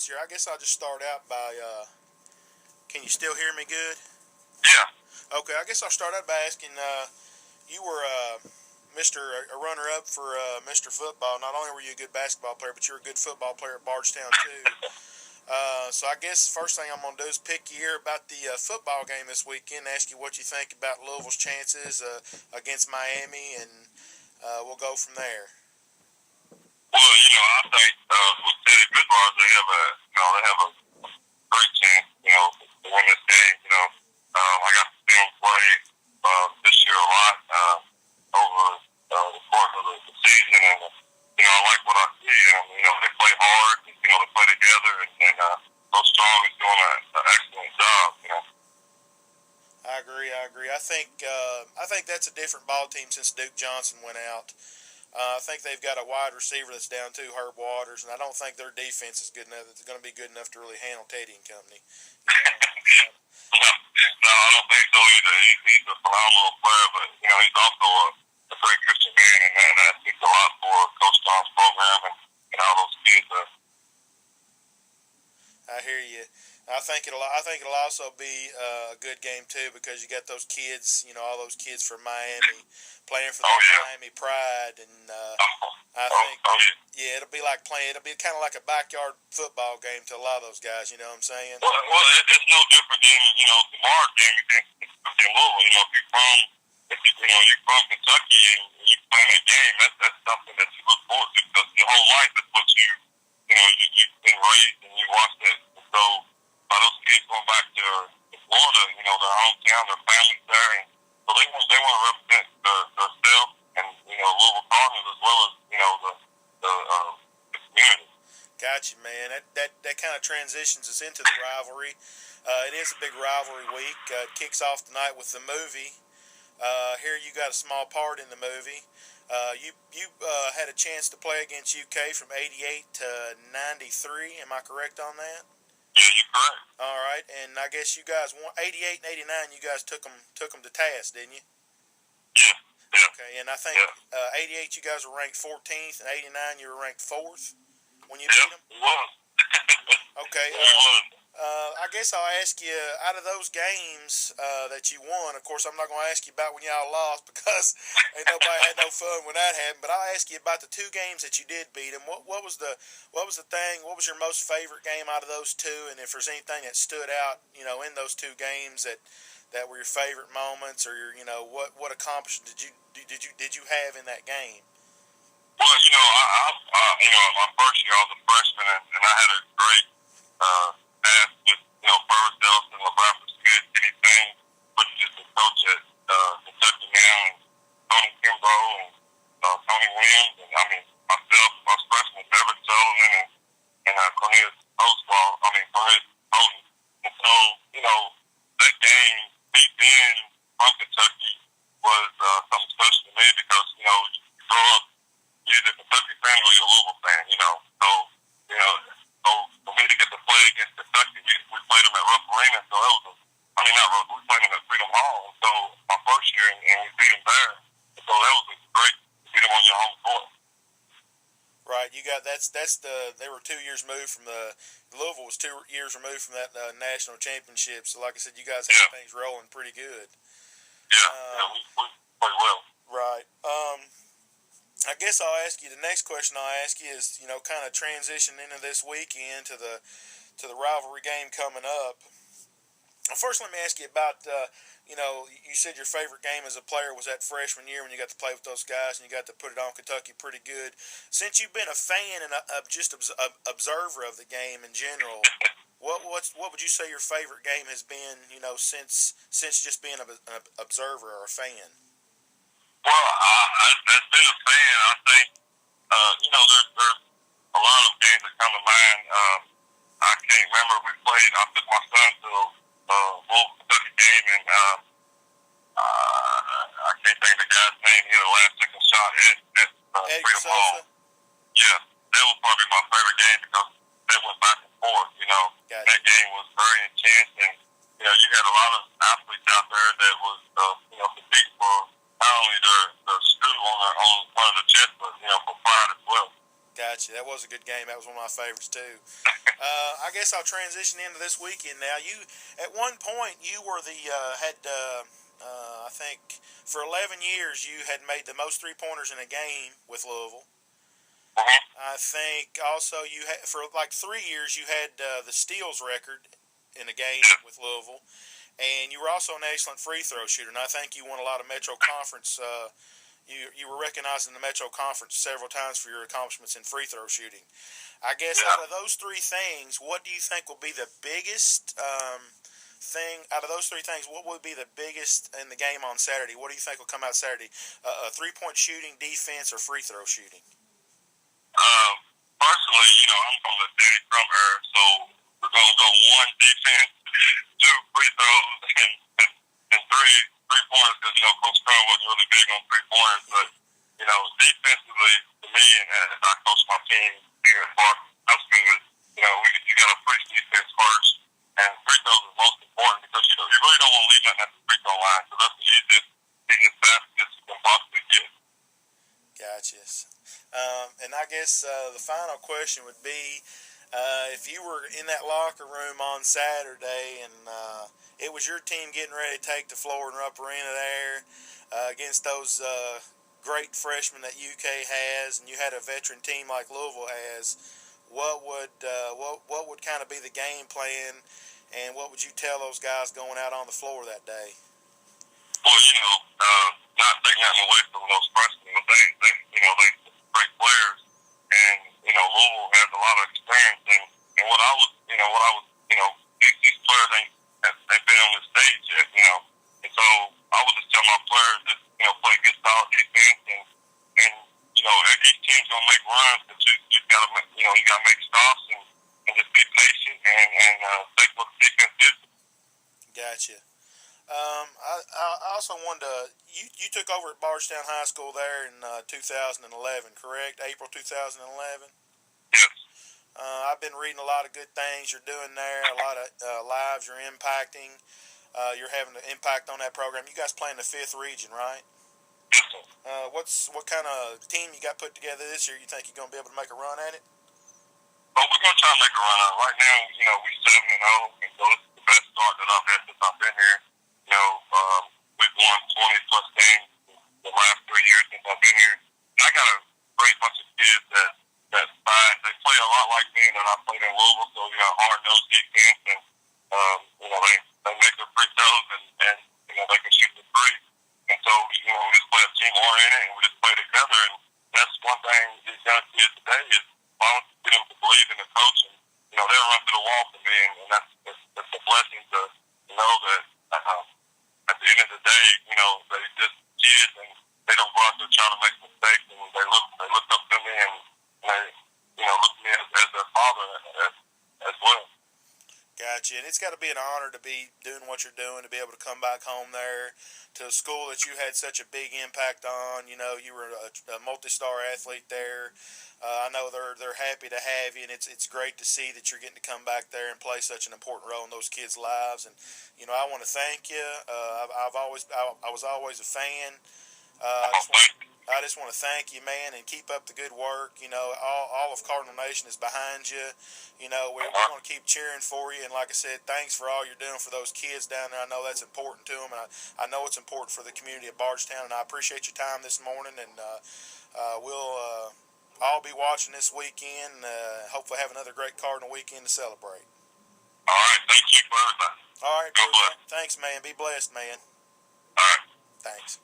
here. I guess I'll just start out by, can you still hear me good? Yeah. Okay, I guess I'll start out by asking, you were a runner-up for Mr. Football. Not only were you a good basketball player, but you were a good football player at Bardstown, too. So I guess the first thing I'm going to do is pick your ear about the football game this weekend, ask you what you think about Louisville's chances against Miami, and we'll go from there. Well, I think with Teddy Bridgewater, they have a great chance, to win this game. I got to see them play this year a lot over the course of the season, and I like what I see. And they play hard. They play together, and Coach Strong is doing an excellent job. I agree. I think that's a different ball team since Duke Johnson went out. I think they've got a wide receiver that's down too, Herb Waters, and I don't think their defense is good enough. It's going to be good enough to really handle Teddy and company. No, I don't think so either. He's a phenomenal player, but he's also a great Christian man, and that speaks a lot for Coach Strong's program and all those kids. I hear you. I think it'll also be a good game too, because you got those kids, all those kids from Miami playing for the Miami Pride, and I think it'll be kind of like a backyard football game to a lot of those guys. You know what I'm saying? Well, it's no different than tomorrow's game against Louisville. If you're from Kentucky and you play that game, that's something that you look forward to, because your whole life is what you've been raised and you watched it. And so those kids going back to Florida, their hometown, their families there, and so they want to represent themselves and Louisville Cardinals, as well as the community. Gotcha, man. That kind of transitions us into the rivalry. It is a big rivalry week. It kicks off tonight with the movie. Here you got a small part in the movie. You had a chance to play against UK from '88 to '93. Am I correct on that? Yeah, you're correct. All right, and I guess you guys won '88 and '89. You guys took them to task, didn't you? Yeah. Okay, and I think '88 you guys were ranked 14th, and '89 you were ranked 4th when you beat them. We was. Okay. We was. I guess I'll ask you, out of those games that you won, of course I'm not going to ask you about when y'all lost, because ain't nobody had no fun when that happened, but I'll ask you about the two games that you did beat them. What was the thing, what was your most favorite game out of those two, and if there's anything that stood out, in those two games that were your favorite moments, or what accomplishment did you have in that game? Well, my first year I was a freshman, and I had a great pass with Ferris Elson, LeBron Smith, anything, but just the coach at Kentucky now, and Tony Kimbrough, and Tony Williams, and myself, I was freshman, Everett Sullivan, and Cornelius Holden. And so, that game, me being from Kentucky, was something special to me, because, you grow up, you're either a Kentucky fan or you're a Louisville fan, So for me to get to play against Kentucky, we played them at Rupp Arena, so that was not Rupp, we played them at Freedom Hall. And so my first year, and we beat them there. So that was great to beat them on your home court. Right, they were 2 years removed from Louisville was 2 years removed from that national championship. So like I said, you guys had things rolling pretty good. Yeah, we played well. Right. I guess I'll ask you, the next question I'll ask you is, kind of transition into this weekend to the rivalry game coming up. Well, first, let me ask you about, you said your favorite game as a player was that freshman year when you got to play with those guys and you got to put it on Kentucky pretty good. Since you've been a fan and just observer of the game in general, what would you say your favorite game has been, since just being an observer or a fan? Well, as been a fan, I think, there's a lot of games that come to mind. I can't remember, I took my son to a Louisville Kentucky game, and I can't think of the guy's name. He had a last-second shot at Freedom Hall. Yeah, that was probably my favorite game, because they went back and forth, Gotcha. That game was very intense, and, you had a lot of athletes out there that was, compete for not only their school on one of the chest, but, for pride as well. Gotcha. That was a good game. That was one of my favorites, too. I guess I'll transition into this weekend now. At one point, you were I think, for 11 years, you had made the most three-pointers in a game with Louisville. Mm-hmm. I think also for like 3 years, you had the steals record in a game Yeah. with Louisville. And you were also an excellent free throw shooter. And I think you won a lot of Metro Conference. You were recognized in the Metro Conference several times for your accomplishments in free throw shooting. I guess Yeah. out of those three things, what do you think will be the biggest thing out of those three things? What would be the biggest in the game on Saturday? What do you think will come out Saturday? 3-point shooting, defense, or free throw shooting? Personally, I'm from the Danny Crum era, so we're gonna go one defense, two free throws, and three pointers because Coach Crum wasn't really big on 3 pointers, but defensively to me, and as I coach my team here at Park High School, you got to preach defense first, and free throws is most important because you really don't want to leave nothing at the free throw line, so that's the easiest basket you can possibly get. Gotcha. And I guess the final question would be, if you were in that locker room on Saturday and it was your team getting ready to take the floor in Rupp Arena there against those great freshmen that UK has, and you had a veteran team like Louisville has, what would kind of be the game plan, and what would you tell those guys going out on the floor that day? Well, not taking nothing away from those freshmen, but they great players, and Louisville has a lot of experience, and these players ain't been on the stage yet, and so I would just tell my players just play good solid defense, and each team's gonna make runs, but you gotta make stops and just be patient and take what the defense gives you. Gotcha. I also wanted to. You took over at Bardstown High School there in 2011, correct? April 2011. Yes. I've been reading a lot of good things you're doing there. A lot of lives you're impacting. You're having an impact on that program. You guys play in the 5th region, right? Yes, sir. What kind of team you got put together this year? You think you're going to be able to make a run at it? But we're gonna try to make a run out. Right now, we're 7-0, and so this is the best start that I've had since I've been here. We've won 20 plus games the last 3 years since I've been here. And I got a great bunch of kids that fight. They play a lot like me, and I played in Louisville, so hard nosed defense, and they make their free throws, and they can shoot the three. And so we just play a team oriented, and we just play together. And that's one thing these young kids today is why don't you get them to believe in the coach, and they'll run through the wall for me, and that's a blessing to know that. At the end of the day, they just kids and they don't go out there trying to make mistakes, and they look up to me and they look at me as their father as well. Gotcha. And it's got to be an honor to be doing what you're doing, to be able to come back home there to a school that you had such a big impact on. You were a multi-star athlete there. I know they're happy to have you, and it's great to see that you're getting to come back there and play such an important role in those kids' lives. And I want to thank you. I was always a fan. I just want to thank you, man, and keep up the good work. All of Cardinal Nation is behind you. We're going to keep cheering for you. And like I said, thanks for all you're doing for those kids down there. I know that's important to them, and I know it's important for the community of Bardstown. And I appreciate your time this morning. And we'll all be watching this weekend. Hopefully, have another great Cardinal weekend to celebrate. All right, thank you for everything. All right, God bless. Thanks, man. Be blessed, man. All right. Thanks.